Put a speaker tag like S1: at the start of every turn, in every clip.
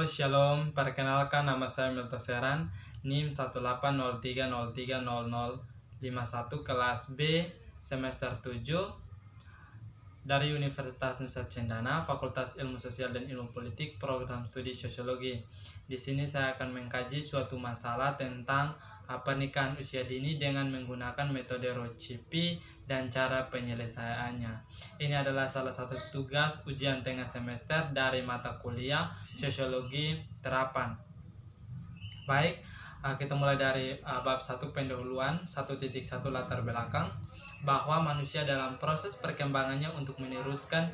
S1: Shalom. Perkenalkan, nama saya Milto Seran, NIM 18030300051, kelas B, semester 7, dari Universitas Nusa Cendana, Fakultas Ilmu Sosial dan Ilmu Politik, program studi Sosiologi. Di sini saya akan mengkaji suatu masalah tentang pernikahan usia dini dengan menggunakan metode Rocipi dan cara penyelesaiannya. Ini adalah salah satu tugas ujian tengah semester dari mata kuliah Sosiologi Terapan. Baik, kita mulai dari bab 1 pendahuluan 1.1 latar belakang, bahwa manusia dalam proses perkembangannya untuk meneruskan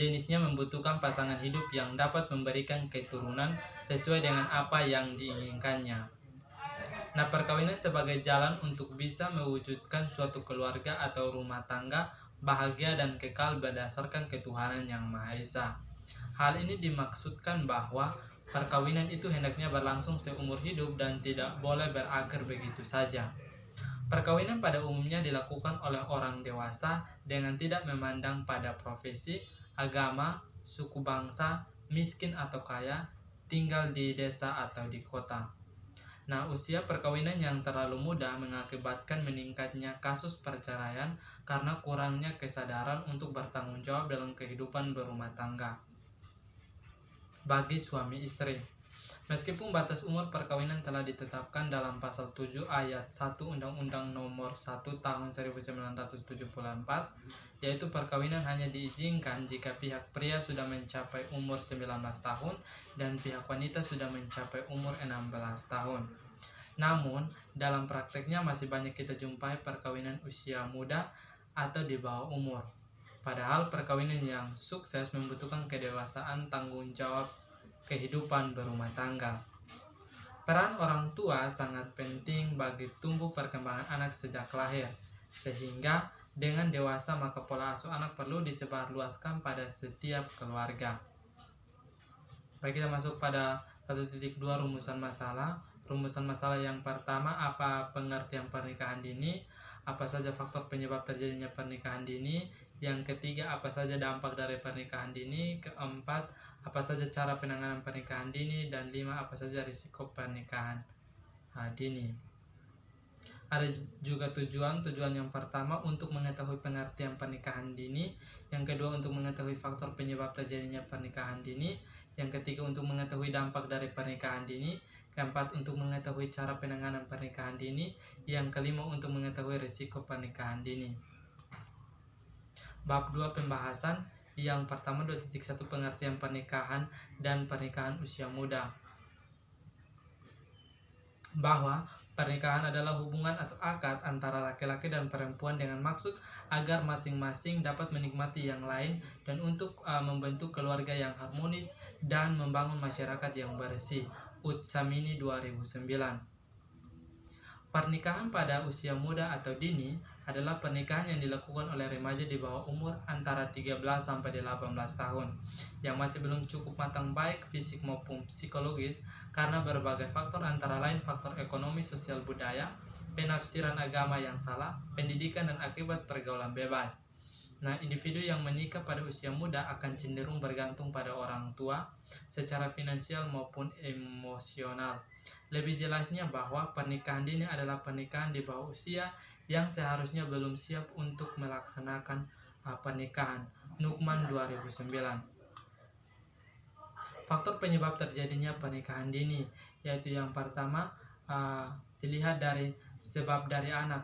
S1: jenisnya membutuhkan pasangan hidup yang dapat memberikan keturunan sesuai dengan apa yang diinginkannya. Nah, perkawinan sebagai jalan untuk bisa mewujudkan suatu keluarga atau rumah tangga bahagia dan kekal berdasarkan ketuhanan yang Maha Esa. Hal ini dimaksudkan bahwa perkawinan itu hendaknya berlangsung seumur hidup dan tidak boleh berakhir begitu saja. Perkawinan pada umumnya dilakukan oleh orang dewasa dengan tidak memandang pada profesi, agama, suku bangsa, miskin atau kaya, tinggal di desa atau di kota. Nah, usia perkawinan yang terlalu muda mengakibatkan meningkatnya kasus perceraian karena kurangnya kesadaran untuk bertanggung jawab dalam kehidupan berumah tangga bagi suami istri. Meskipun batas umur perkawinan telah ditetapkan dalam pasal 7 ayat 1 Undang-Undang Nomor 1 Tahun 1974, yaitu perkawinan hanya diizinkan jika pihak pria sudah mencapai umur 19 tahun dan pihak wanita sudah mencapai umur 16 tahun. Namun, dalam prakteknya masih banyak kita jumpai perkawinan usia muda atau di bawah umur. Padahal perkawinan yang sukses membutuhkan kedewasaan tanggung jawab kehidupan berumah tangga. Peran orang tua sangat penting bagi tumbuh perkembangan anak sejak lahir, sehingga dengan dewasa maka pola asuh anak perlu disebarluaskan pada setiap keluarga. Baik, kita masuk pada 1.2 rumusan masalah. Rumusan masalah yang pertama, apa pengertian pernikahan dini? Apa saja faktor penyebab terjadinya pernikahan dini? Yang ketiga, apa saja dampak dari pernikahan dini? Keempat, apa saja cara penanganan pernikahan dini? Dan 5, apa saja risiko pernikahan dini? Ada juga tujuan yang pertama untuk mengetahui pengertian pernikahan dini, yang kedua untuk mengetahui faktor penyebab terjadinya pernikahan dini, yang ketiga untuk mengetahui dampak dari pernikahan dini, keempat untuk mengetahui cara penanganan pernikahan dini, yang kelima untuk mengetahui risiko pernikahan dini. Bab 2 pembahasan. Yang pertama 2.1 pengertian pernikahan dan pernikahan usia muda. Bahwa pernikahan adalah hubungan atau akad antara laki-laki dan perempuan dengan maksud agar masing-masing dapat menikmati yang lain dan untuk membentuk keluarga yang harmonis dan membangun masyarakat yang bersih. Utsamini 2009. Pernikahan pada usia muda atau dini adalah pernikahan yang dilakukan oleh remaja di bawah umur antara 13 sampai 18 tahun yang masih belum cukup matang baik fisik maupun psikologis karena berbagai faktor, antara lain faktor ekonomi, sosial, budaya, penafsiran agama yang salah, pendidikan, dan akibat pergaulan bebas. Nah, individu yang menikah pada usia muda akan cenderung bergantung pada orang tua secara finansial maupun emosional. Lebih jelasnya bahwa pernikahan dini adalah pernikahan di bawah usia yang seharusnya belum siap untuk melaksanakan pernikahan. Nukman 2009. Faktor penyebab terjadinya pernikahan dini, yaitu yang pertama dilihat dari sebab dari anak.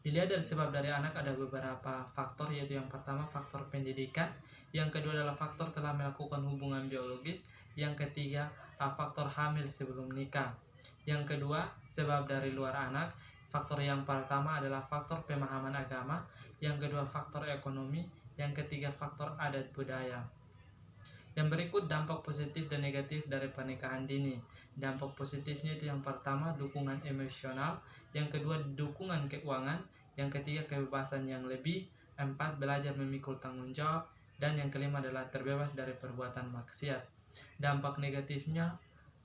S1: Dilihat dari sebab dari anak ada beberapa faktor, yaitu yang pertama faktor pendidikan, yang kedua adalah faktor telah melakukan hubungan biologis, yang ketiga faktor hamil sebelum nikah, yang kedua sebab dari luar anak. Faktor yang pertama adalah faktor pemahaman agama, yang kedua faktor ekonomi, yang ketiga faktor adat budaya. Yang berikut dampak positif dan negatif dari pernikahan dini. Dampak positifnya itu yang pertama dukungan emosional, yang kedua dukungan keuangan, yang ketiga kebebasan yang lebih, empat belajar memikul tanggung jawab, dan yang kelima adalah terbebas dari perbuatan maksiat. Dampak negatifnya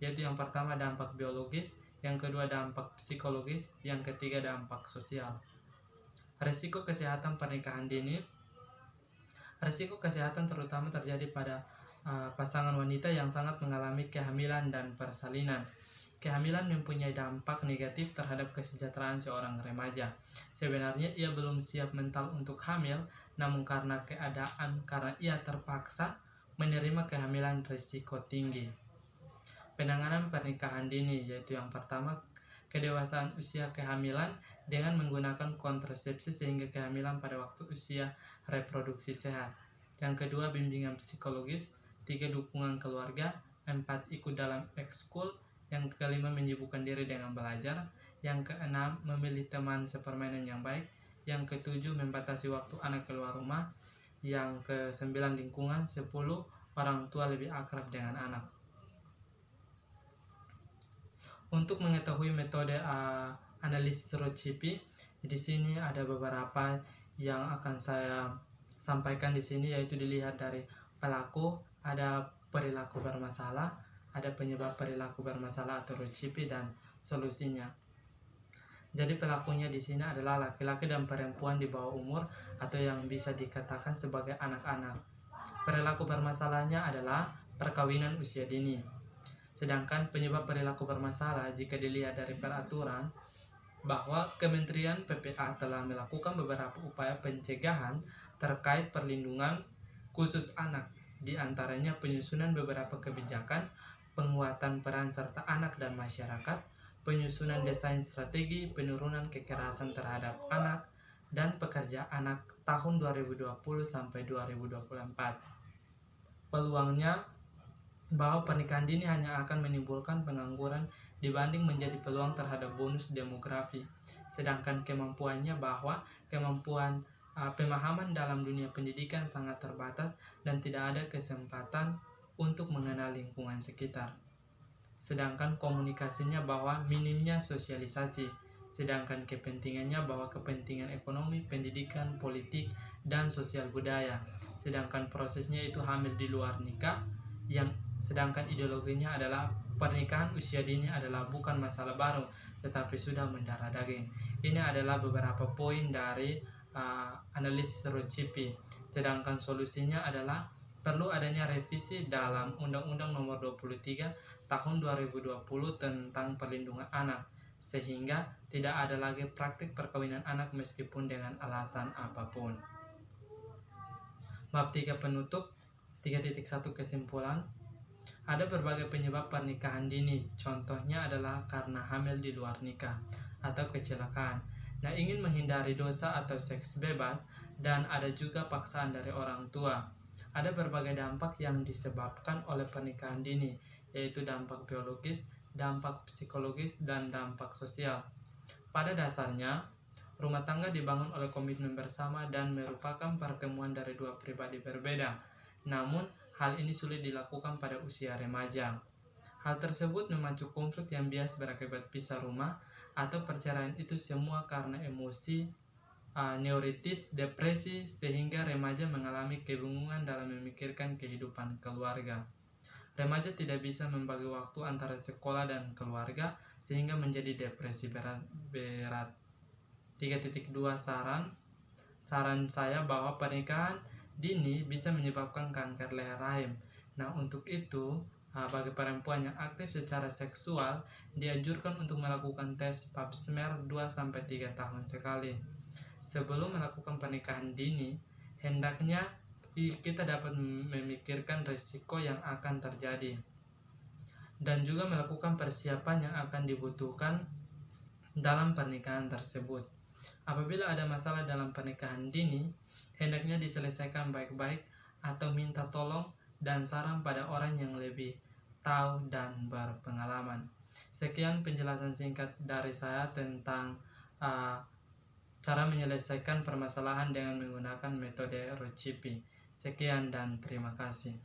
S1: yaitu yang pertama dampak biologis, yang kedua dampak psikologis, yang ketiga dampak sosial. Risiko kesehatan pernikahan dini. Risiko kesehatan terutama terjadi pada pasangan wanita yang sangat mengalami kehamilan dan persalinan. Kehamilan mempunyai dampak negatif terhadap kesejahteraan seorang remaja. Sebenarnya ia belum siap mental untuk hamil, namun karena ia terpaksa menerima kehamilan risiko tinggi. Penanganan pernikahan dini, yaitu yang pertama, kedewasaan usia kehamilan dengan menggunakan kontrasepsi sehingga kehamilan pada waktu usia reproduksi sehat. Yang kedua, bimbingan psikologis. 3, dukungan keluarga. 4, ikut dalam ekskul. Yang kelima, menyibukkan diri dengan belajar. Yang keenam, memilih teman sepermainan yang baik. Yang ketujuh, membatasi waktu anak keluar rumah. Yang kesembilan, lingkungan. 10, orang tua lebih akrab dengan anak. Untuk mengetahui metode analisis Rocipi, di sini ada beberapa yang akan saya sampaikan di sini, yaitu dilihat dari pelaku, ada perilaku bermasalah, ada penyebab perilaku bermasalah atau Rocipi, dan solusinya. Jadi pelakunya di sini adalah laki-laki dan perempuan di bawah umur atau yang bisa dikatakan sebagai anak-anak. Perilaku bermasalahnya adalah perkawinan usia dini. Sedangkan penyebab perilaku bermasalah jika dilihat dari peraturan bahwa Kementerian PPA telah melakukan beberapa upaya pencegahan terkait perlindungan khusus anak, di antaranya penyusunan beberapa kebijakan, penguatan peran serta anak dan masyarakat, penyusunan desain strategi penurunan kekerasan terhadap anak, dan pekerja anak tahun 2020 sampai 2024. Peluangnya bahwa pernikahan dini hanya akan menimbulkan pengangguran dibanding menjadi peluang terhadap bonus demografi. Sedangkan kemampuannya bahwa pemahaman dalam dunia pendidikan sangat terbatas dan tidak ada kesempatan untuk mengenal lingkungan sekitar. Sedangkan komunikasinya bahwa minimnya sosialisasi. Sedangkan kepentingannya bahwa kepentingan ekonomi, pendidikan, politik, dan sosial budaya. Sedangkan prosesnya itu hamil di luar nikah, sedangkan ideologinya adalah pernikahan usia dini adalah bukan masalah baru, tetapi sudah mendarah daging. Ini adalah beberapa poin dari analisis Rocipi. Sedangkan solusinya adalah perlu adanya revisi dalam Undang-Undang Nomor 23 Tahun 2020 tentang perlindungan anak, sehingga tidak ada lagi praktik perkawinan anak meskipun dengan alasan apapun. Bab 3 penutup. 3.1 kesimpulan. Ada berbagai penyebab pernikahan dini, contohnya adalah karena hamil di luar nikah atau kecelakaan. Nah, ingin menghindari dosa atau seks bebas, dan ada juga paksaan dari orang tua. Ada berbagai dampak yang disebabkan oleh pernikahan dini, yaitu dampak biologis, dampak psikologis, dan dampak sosial. Pada dasarnya, rumah tangga dibangun oleh komitmen bersama dan merupakan pertemuan dari dua pribadi berbeda. Namun, hal ini sulit dilakukan pada usia remaja. Hal tersebut memacu konflik yang bias berakibat pisah rumah atau perceraian, itu semua karena emosi, neuritis, depresi, sehingga remaja mengalami kebingungan dalam memikirkan kehidupan keluarga. Remaja tidak bisa membagi waktu antara sekolah dan keluarga sehingga menjadi depresi berat. 3.2 saran saya bahwa pernikahan dini bisa menyebabkan kanker leher rahim. Nah, untuk itu bagi perempuan yang aktif secara seksual dianjurkan untuk melakukan tes pap smear 2-3 tahun sekali. Sebelum melakukan pernikahan dini, hendaknya kita dapat memikirkan risiko yang akan terjadi dan juga melakukan persiapan yang akan dibutuhkan dalam pernikahan tersebut. Apabila ada masalah dalam pernikahan dini, hendaknya diselesaikan baik-baik atau minta tolong dan saran pada orang yang lebih tahu dan berpengalaman. Sekian penjelasan singkat dari saya tentang cara menyelesaikan permasalahan dengan menggunakan metode Rocipi. Sekian dan terima kasih.